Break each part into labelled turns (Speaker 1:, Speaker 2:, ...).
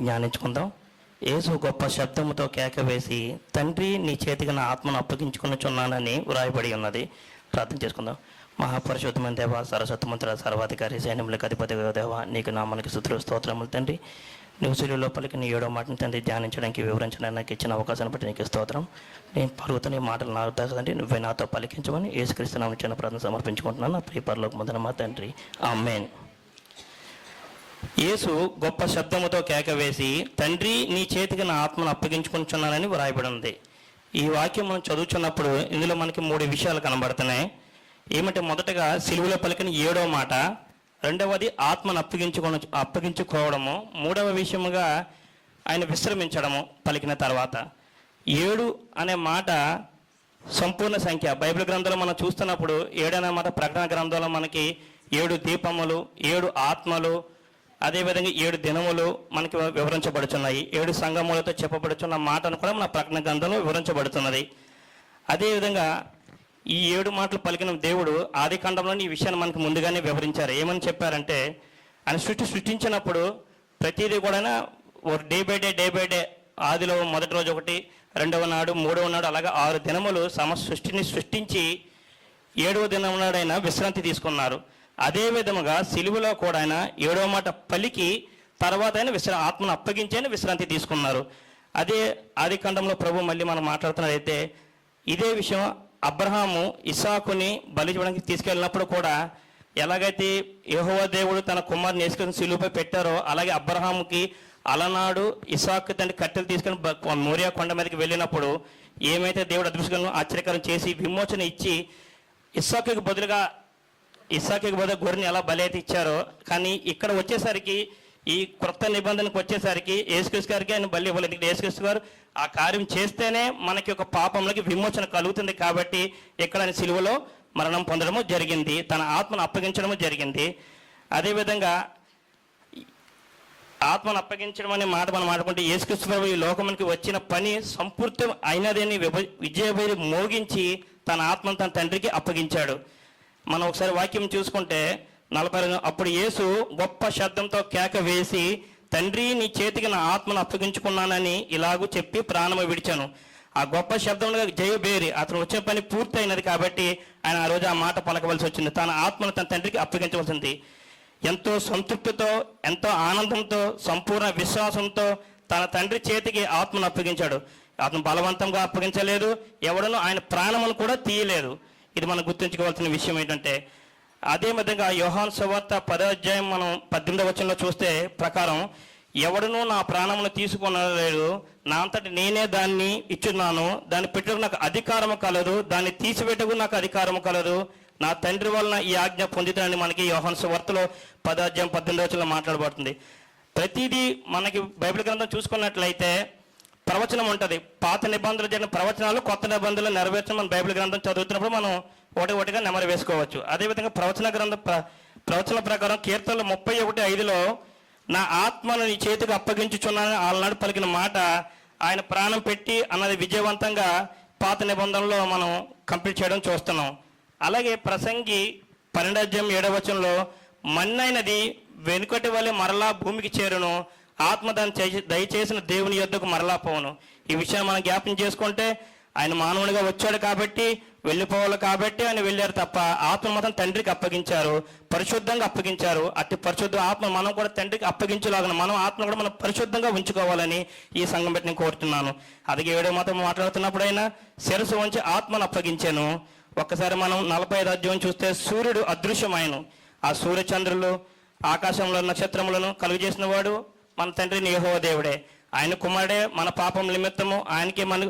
Speaker 1: జ్ఞానించుకుందాం. యేసు గొప్ప శబ్దముతో కేక వేసి, తండ్రి నీ చేతికి నా ఆత్మను అప్పగించుకునిచున్నానని వ్రాయబడి ఉన్నది. ప్రార్థన చేసుకుందాం. మహాపరిశుద్ధమైన దేవ, సరస్వతమంతుల సర్వాధికారి, సైన్యములకు అధిపతి దేవ, నీకు నామానికి స్తుతులు స్తోత్రములు తండ్రి. నువ్వు శిలువలో పలికిన 7వ మాటను తండ్రి ధ్యానించడానికి, వివరించడానికి నాకు ఇచ్చిన అవకాశాన్ని బట్టి నీకు స్తోత్రం. నేను పలుకుతున్న ఈ మాటలు నాకు తండ్రి నువ్వే నాతో పలికించమని యేసుక్రీస్తు నామమున చిన్న ప్రార్థన సమర్పించుకుంటున్నాను. నా ప్రియ పరలోకమందున మా తండ్రి, ఆమేన్. యేసు గొప్ప శబ్దముతో కేక వేసి, తండ్రి నీ చేతికి నా ఆత్మను అప్పగించుకుంటున్నానని వ్రాయబడి ఉంది. ఈ వాక్యం మనం చదువుతున్నప్పుడు ఇందులో మనకి 3 విషయాలు కనబడుతున్నాయి. ఏమంటే, మొదటగా సిలువలో పలికిన 7వ మాట, రెండవది ఆత్మను అప్పగించుకోవడము, మూడవ విషయముగా ఆయన విశ్రమించడము పలికిన తర్వాత. 7 అనే మాట సంపూర్ణ సంఖ్య. బైబిల్ గ్రంథంలో మనం చూస్తున్నప్పుడు 7 అనే మాట ప్రకటన గ్రంథంలో మనకి 7 దీపములు, 7 ఆత్మలు, అదేవిధంగా 7 దినములు మనకి వివరించబడుతున్నాయి. 7 సంఘములతో చెప్పబడుతున్న మాటను కూడా మన ప్రకటన గ్రంథంలో వివరించబడుతున్నది. అదేవిధంగా ఈ 7 మాటలు పలికిన దేవుడు ఆది కాండంలోని ఈ విషయాన్ని మనకు ముందుగానే వివరించారు. ఏమని చెప్పారంటే, ఆయన సృష్టించినప్పుడు ప్రతిదీ కూడా డే బై డే ఆదిలో మొదటి రోజు ఒకటి, రెండవ నాడు, మూడవ నాడు, అలాగా 6 దినములు సృష్టిని సృష్టించి 7వ దినం నాడు ఆయన విశ్రాంతి తీసుకున్నారు. అదే విధముగా సిలువలో కూడా ఆయన 7వ మాట పలికి తర్వాత ఆయన ఆత్మను అప్పగించి ఆయన విశ్రాంతి తీసుకున్నారు. అదే ఆది కాండంలో ప్రభు మళ్ళీ మనం మాట్లాడుతున్నదైతే ఇదే విషయం అబ్రహాము ఇస్సాకుని బలి ఇవ్వడానికి తీసుకెళ్ళినప్పుడు కూడా ఎలాగైతే యెహోవా దేవుడు తన కుమారుని యేసుక్రీస్తుని సిలువపై పెట్టారో, అలాగే అబ్రహాముకి అలనాడు ఇస్సాకు తండ్రి కట్టెలు తీసుకొని మోరియా కొండ మీదకి వెళ్ళినప్పుడు ఏమైతే దేవుడు అదృష్టంగా ఆశ్చర్యకరం చేసి విమోచన ఇచ్చి ఇస్సాకుకి బదులుగా గొర్రెని ఎలా బలి అయితే ఇచ్చారో, కానీ ఇక్కడ వచ్చేసరికి ఈ క్రొత్త నిబంధనకు వచ్చేసరికి యేసుక్రీస్తు గారికి ఆయన బలి ఇవ్వలేదు. ఇక్కడ యేసుక్రీస్తు గారు ఆ కార్యం చేస్తేనే మనకి ఒక పాపంలోకి విమోచన కలుగుతుంది. కాబట్టి ఇక్కడ ఆయన సిలువలో మరణం పొందడము జరిగింది, తన ఆత్మను అప్పగించడము జరిగింది. అదేవిధంగా ఆత్మను అప్పగించడం అనే మాట మనం మాట్లాడుకుంటే, యేసుక్రీస్తు ప్రభు ఈ లోకమునికి వచ్చిన పని సంపూర్తి అయినదని విజయభేరి మోగించి తన ఆత్మను తన తండ్రికి అప్పగించాడు. మనం ఒకసారి వాక్యం చూసుకుంటే 40, అప్పుడు యేసు గొప్ప శబ్దంతో కేక వేసి, తండ్రి నీ చేతికి నా ఆత్మను అప్పగించుకున్నానని ఇలాగూ చెప్పి ప్రాణము విడిచాను. ఆ గొప్ప శబ్దంలో జయబేరి అతను వచ్చే పని పూర్తి అయినది కాబట్టి ఆయన ఆ రోజు ఆ మాట పలకవలసి వచ్చింది. తన ఆత్మను తన తండ్రికి అప్పగించవలసింది. ఎంతో సంతృప్తితో, ఎంతో ఆనందంతో, సంపూర్ణ విశ్వాసంతో తన తండ్రి చేతికి ఆత్మను అప్పగించాడు. అతను బలవంతంగా అప్పగించలేదు, ఎవడనూ ఆయన ప్రాణమును కూడా తీయలేదు. ఇది మనం గుర్తుంచుకోవాల్సిన విషయం ఏంటంటే, అదే విధంగా యోహాను సువార్త 10వ అధ్యాయం మనం 18వ వచనంలో చూస్తే ప్రకారం, ఎవడనూ నా ప్రాణమును తీసుకునలేదు, నా అంతటి నేనే దాన్ని ఇచ్చున్నాను, దాన్ని పెట్టుటకు నాకు అధికారము కలదు, దాన్ని తీసివేటకు నాకు అధికారము కలదు, నా తండ్రి వలన ఈ ఆజ్ఞ పొందుతానని మనకి యోహాను సువార్తలో 10వ అధ్యాయం 18వ వచనంలో మాట్లాడబడుతుంది. ప్రతిదీ మనకి బైబిల్ గ్రంథం చూసుకున్నట్లయితే ప్రవచనం ఉంటుంది. పాత నిబంధనలు జరిగిన ప్రవచనాలు కొత్త నిబంధనలు నెరవేర్చడం మన బైబిల్ గ్రంథం చదువుతున్నప్పుడు మనం ఒకటిగా నెమరు వేసుకోవచ్చు. అదేవిధంగా ప్రవచన ప్రకారం కీర్తనలు 31:5లో నా ఆత్మను నీ చేతికి అప్పగించుచున్నానని ఆనాడు పలికిన మాట ఆయన ప్రాణం పెట్టి అన్నది విజయవంతంగా పాత నిబంధనలో మనం కంప్లీట్ చేయడం చూస్తున్నాం. అలాగే ప్రసంగి 12వ అధ్యాయం 7వ వచనంలో మన్నైనది వెనుకటి వలె మరలా భూమికి చేరును, ఆత్మ దాన్ని దయచేసిన దేవుని యొద్దకు మరలా పోను. ఈ విషయాన్ని మనం జ్ఞాపకం చేసుకుంటే, ఆయన మానవునిగా వచ్చాడు కాబట్టి, వెళ్ళిపోవాలి కాబట్టి ఆయన వెళ్ళారు తప్ప ఆత్మ మాత్రం తండ్రికి అప్పగించారు, పరిశుద్ధంగా అప్పగించారు. అట్టి పరిశుద్ధ ఆత్మ మనం కూడా తండ్రికి అప్పగించలాగా మనం ఆత్మ కూడా మనం పరిశుద్ధంగా ఉంచుకోవాలని ఈ సంఘం పెట్టి నేను కోరుతున్నాను. అలాగే 7వ మాత్రం మాట్లాడుతున్నప్పుడు అయినా శిరస్సు వంచి ఆత్మను అప్పగించాను. ఒక్కసారి మనం 45వ అధ్యాయం చూస్తే సూర్యుడు అదృశ్యమైన, ఆ సూర్యచంద్రులు ఆకాశంలో నక్షత్రములను కలుగజేసిన వాడు మన తండ్రిని యెహోవా దేవుడే. ఆయన కుమారుడే మన పాపం నిమిత్తము, ఆయనకి మన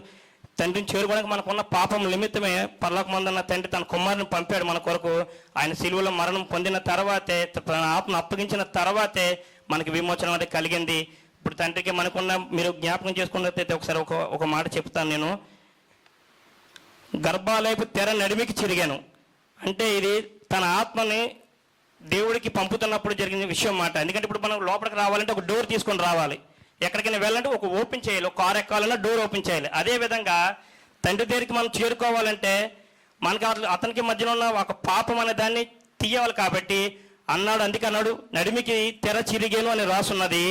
Speaker 1: తండ్రిని చేరుకోవడానికి మనకున్న పాపం నిమిత్తమే పరలోకమందున్న తండ్రి తన కుమారుని పంపాడు మన కొరకు. ఆయన సిలువలో మరణం పొందిన తర్వాతే, తన ఆత్మను అప్పగించిన తర్వాతే మనకి విమోచనం అనేది కలిగింది. ఇప్పుడు తండ్రికి మనకున్న, మీరు జ్ఞాపకం చేసుకున్నట్లయితే ఒకసారి ఒక మాట చెప్తాను నేను. గర్భాలయపు తెర నడిమికి చిరిగాను అంటే ఇది తన ఆత్మని దేవుడికి పంపుతున్నప్పుడు జరిగిన విషయం మాట. ఎందుకంటే ఇప్పుడు మనం లోపలికి రావాలంటే ఒక డోర్ తీసుకొని రావాలి, ఎక్కడికైనా వెళ్ళాలంటే ఒక ఓపెన్ చేయాలి, ఒక కారు ఎక్కాలన్నా డోర్ ఓపెన్ చేయాలి. అదేవిధంగా తండ్రి దగ్గరికి మనం చేరుకోవాలంటే మనకి అతనికి మధ్యలో ఉన్న ఒక పాపం అనే దాన్ని తీయాలి. కాబట్టి అన్నాడు, అందుకే అన్నాడు నడిమికి తెర చిరిగేను అని రాసున్నది.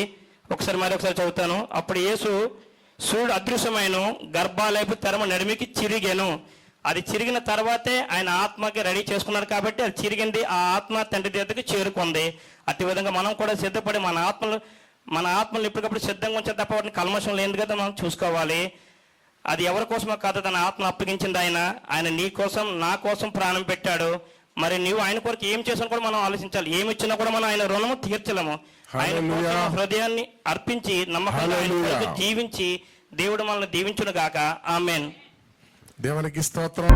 Speaker 1: మరొకసారి చదువుతాను. అప్పుడు యేసు సూర్యుడు అదృశ్యమైన గర్భాలయపు తెరమ నడిమికి చిరిగాను. అది చిరిగిన తర్వాతే ఆయన ఆత్మకి రెడీ చేసుకున్నారు కాబట్టి అది చిరిగింది. ఆ ఆత్మ తండ్రి దగ్గరికి చేరుకుంది. అట్టి విధంగా మనం కూడా సిద్ధపడి మన ఆత్మలు ఎప్పటికప్పుడు సిద్ధంగా ఉంచే తప్ప వాటిని కల్మషం లేదు కదా మనం చూసుకోవాలి. అది ఎవరి కోసమో కాదు, తన ఆత్మ అప్పగించింది ఆయన నీ కోసం నా కోసం ప్రాణం పెట్టాడు. మరి నీవు ఆయన కొరకు ఏం చేసినా కూడా మనం ఆలోచించాలి. ఏమి ఇచ్చినా కూడా మనం ఆయన రుణము తీర్చలేము. ఆయన కోసం హృదయాన్ని అర్పించి నమ్మకంగా జీవించి దేవుడు మనల్ని దీవించును గాక. ఆమేన్.
Speaker 2: దేవునికి స్తోత్రం.